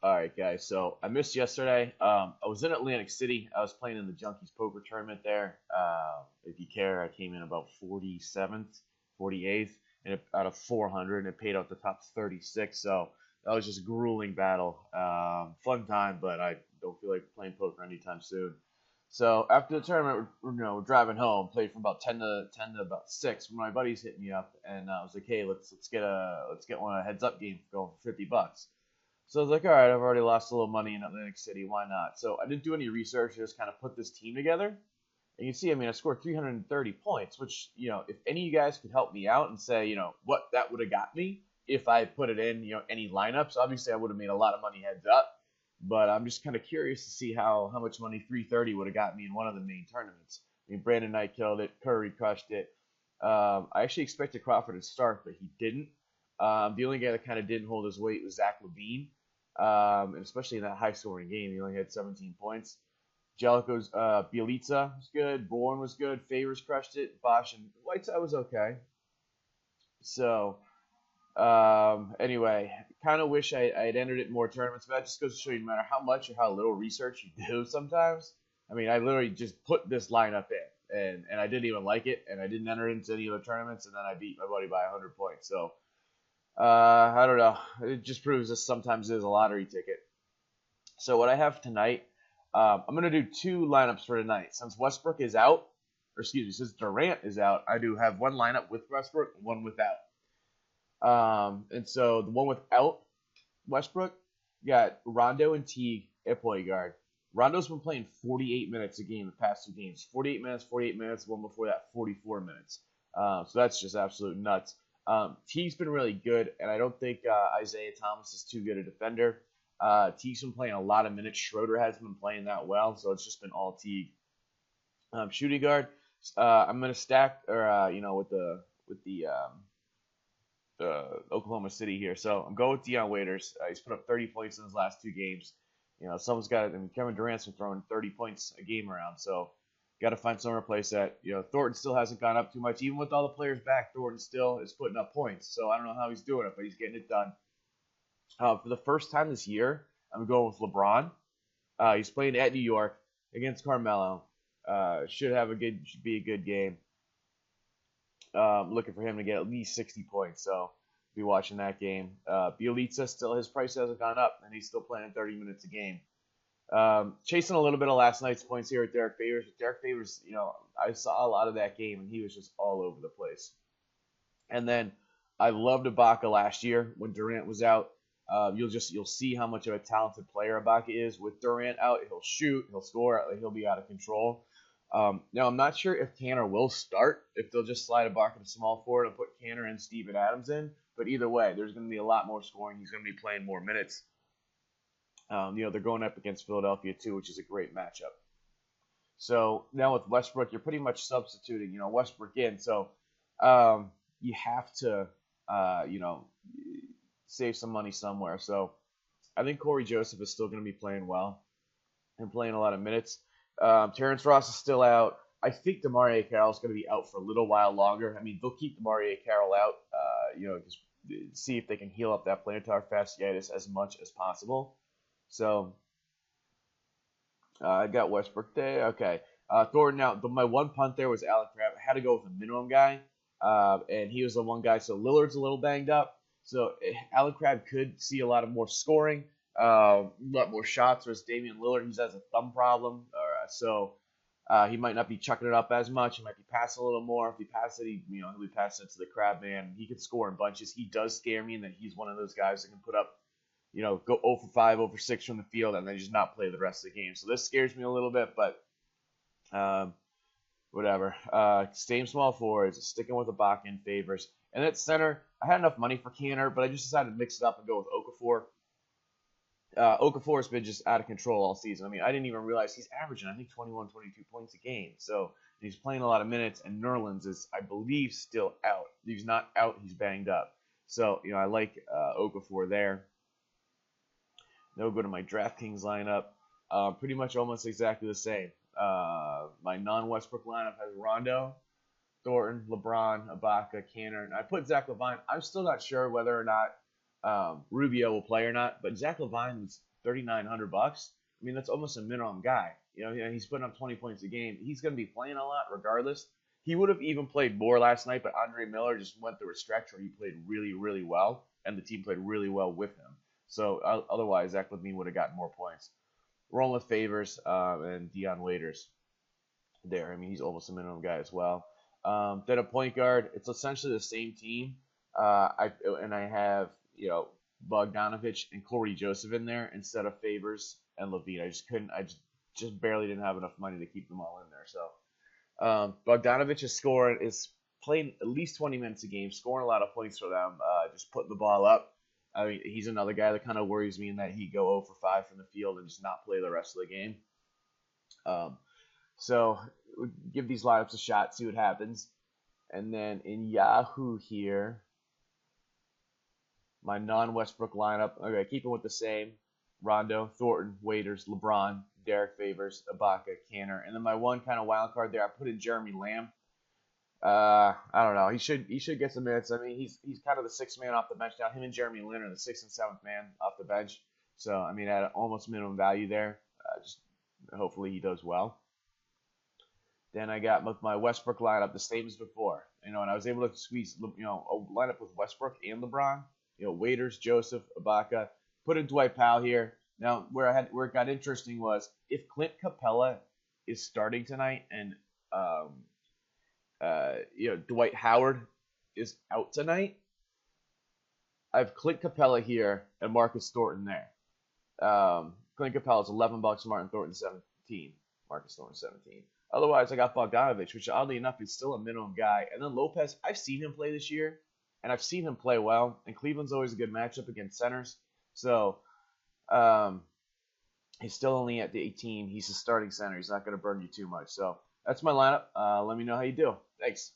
All right, guys. So I missed yesterday. I was in Atlantic City. I was playing in the Junkies Poker Tournament there. If you care, I came in about 47th, 48th, and out of 400, and it paid out the top 36. So that was just a grueling battle. Fun time, but I don't feel like playing poker anytime soon. So after the tournament, we're driving home. Played from about 10 to about 6. When my buddies hit me up, and I was like, "Hey, let's get one a heads up game going for $50." So I was like, all right, I've already lost a little money in Atlantic City. Why not? So I didn't do any research. I just kind of put this team together. And you see, I mean, I scored 330 points, which, if any of you guys could help me out and say, what that would have got me if I put it in, any lineups, obviously I would have made a lot of money heads up. But I'm just kind of curious to see how much money 330 would have got me in one of the main tournaments. I mean, Brandon Knight killed it. Curry crushed it. I actually expected Crawford to start, but he didn't. The only guy that kind of didn't hold his weight was Zach Levine, and especially in that high-scoring game, he only had 17 points. Jellicoe's Bielitsa was good. Bourne was good. Favors crushed it. Bosch and Whiteside was okay. So anyway, kind of wish I had entered it in more tournaments, but that just goes to show you no matter how much or how little research you do sometimes. I mean, I literally just put this lineup in, and I didn't even like it, and I didn't enter into any other tournaments, and then I beat my buddy by 100 points. So I don't know. It just proves this sometimes is a lottery ticket. So what I have tonight, I'm gonna do two lineups for tonight. Since Westbrook is out, or excuse me, since Durant is out, I do have one lineup with Westbrook, one without. And so the one without Westbrook, you got Rondo and Teague at point guard. Rondo's been playing 48 minutes a game the past two games. 48 minutes. One before that, 44 minutes. So that's just absolute nuts. Teague's been really good, and I don't think Isaiah Thomas is too good a defender. Teague's been playing a lot of minutes. Schroeder hasn't been playing that well, so it's just been all Teague. Shooting guard, I'm gonna stack, or with the Oklahoma City here. So I'm going with Deion Waiters. He's put up 30 points in his last two games. Someone's got. I mean, Kevin Durant's been throwing 30 points a game around, so got to find someone to replace that. Thornton still hasn't gone up too much, even with all the players back. Thornton still is putting up points, so I don't know how he's doing it, but he's getting it done. For the first time this year, I'm going with LeBron. He's playing at New York against Carmelo. Should be a good game. Looking for him to get at least 60 points, so be watching that game. Bielitsa still, his price hasn't gone up, and he's still playing 30 minutes a game. Chasing a little bit of last night's points here with Derek Favors. Derek Favors, I saw a lot of that game, and he was just all over the place. And then I loved Ibaka last year when Durant was out. You'll see how much of a talented player Ibaka is. With Durant out, he'll shoot, he'll score, he'll be out of control. Now I'm not sure if Kanter will start, if they'll just slide Ibaka to small forward and put Kanter and Steven Adams in. But either way, there's going to be a lot more scoring. He's going to be playing more minutes. They're going up against Philadelphia too, which is a great matchup. So now with Westbrook, you're pretty much substituting, Westbrook in. So you have to, save some money somewhere. So I think Corey Joseph is still going to be playing well and playing a lot of minutes. Terrence Ross is still out. I think DeMario Carroll is going to be out for a little while longer. I mean, they'll keep DeMario Carroll out, just see if they can heal up that plantar fasciitis as much as possible. So I got Westbrook there. Okay. Thornton out. My one punt there was Allen Crabbe. I had to go with a minimum guy, and he was the one guy. So Lillard's a little banged up. So Allen Crabbe could see a lot of more scoring, a lot more shots. Whereas Damian Lillard, he has a thumb problem, so he might not be chucking it up as much. He might be passing a little more. If he passes it, he'll be passing it to the Crabbe man. He can score in bunches. He does scare me in that he's one of those guys that can put up, go 0 for 5, 0 for 6 from the field, and then just not play the rest of the game. So this scares me a little bit, but whatever. Same small forwards, sticking with Ibaka in favors. And at center, I had enough money for Kanter, but I just decided to mix it up and go with Okafor. Okafor has been just out of control all season. I mean, I didn't even realize he's averaging, I think, 21, 22 points a game. So he's playing a lot of minutes, and Nerlens is, I believe, still out. If he's not out, he's banged up. So, I like Okafor there. Now go to my DraftKings lineup. Pretty much almost exactly the same. My non-Westbrook lineup has Rondo, Thornton, LeBron, Ibaka, Kanter, and I put Zach LaVine. I'm still not sure whether or not Rubio will play or not, but Zach LaVine was $3,900. I mean, that's almost a minimum guy. He's putting up 20 points a game. He's going to be playing a lot regardless. He would have even played more last night, but Andre Miller just went through a stretch where he played really, really well, and the team played really well with him. So otherwise, Zach LaVine would have gotten more points. Rolling with Favors and Dion Waiters there. I mean, he's almost a minimum guy as well. Then a point guard. It's essentially the same team. I have Bogdanovich and Corey Joseph in there instead of Favors and LaVine. I just couldn't. I just barely didn't have enough money to keep them all in there. So Bogdanovich is playing at least 20 minutes a game, scoring a lot of points for them, just putting the ball up. I mean, he's another guy that kind of worries me in that he go 0 for 5 from the field and just not play the rest of the game. So we'll give these lineups a shot, see what happens. And then in Yahoo here, my non-Westbrook lineup, okay, keeping with the same. Rondo, Thornton, Waiters, LeBron, Derek Favors, Ibaka, Canner. And then my one kind of wild card there, I put in Jeremy Lamb. I don't know. He should get some minutes. I mean, he's kind of the sixth man off the bench now. Him and Jeremy Lin are the sixth and seventh man off the bench. So I mean, at almost minimum value there. Just hopefully he does well. Then I got my Westbrook lineup the same as before. And I was able to squeeze a lineup with Westbrook and LeBron. Waiters, Joseph, Ibaka. Put in Dwight Powell here. Now where it got interesting was if Clint Capella is starting tonight and Dwight Howard is out tonight, I have Clint Capella here and Marcus Thornton there. Clint Capella is $11, Martin Thornton 17, Marcus Thornton 17. Otherwise, I got Bogdanovich, which oddly enough is still a minimum guy. And then Lopez, I've seen him play this year, and I've seen him play well. And Cleveland's always a good matchup against centers. So he's still only at the 18. He's a starting center. He's not going to burn you too much. So that's my lineup. Let me know how you do. Thanks.